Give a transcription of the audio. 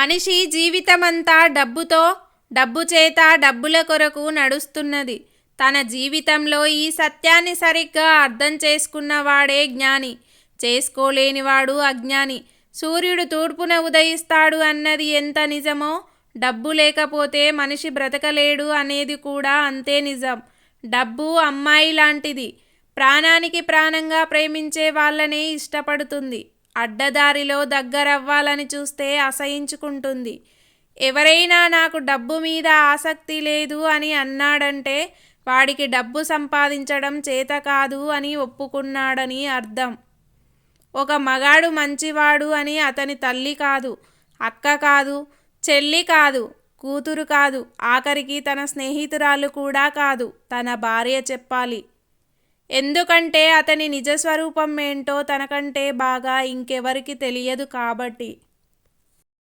మనిషి జీవితమంతా డబ్బుతో, డబ్బు చేత, డబ్బుల కొరకు నడుస్తున్నది. తన జీవితంలో ఈ సత్యాన్ని సరిగ్గా అర్థం చేసుకున్నవాడే జ్ఞాని, చేసుకోలేనివాడు అజ్ఞాని. సూర్యుడు తూర్పున ఉదయిస్తాడు అన్నది ఎంత నిజమో, డబ్బు లేకపోతే మనిషి బ్రతకలేడు అనేది కూడా అంతే నిజం. డబ్బు అమ్మాయి లాంటిది. ప్రాణానికి ప్రాణంగా ప్రేమించే వాళ్ళనే ఇష్టపడుతుంది. అడ్డదారిలో దగ్గరవ్వాలని చూస్తే అసహించుకుంటుంది. ఎవరైనా నాకు డబ్బు మీద ఆసక్తి లేదు అని అన్నాడంటే వాడికి డబ్బు సంపాదించడం చేత కాదు అని ఒప్పుకున్నాడని అర్థం. ఒక మగాడు మంచివాడు అని అతని తల్లి కాదు, అక్క కాదు, చెల్లి కాదు, కూతురు కాదు, ఆఖరికి తన స్నేహితురాలు కూడా కాదు, తన భార్య చెప్పాలి. ఎందుకంటే అతని నిజస్వరూపం ఏంటో తనకంటే బాగా ఇంకెవరికి తెలియదు కాబట్టి.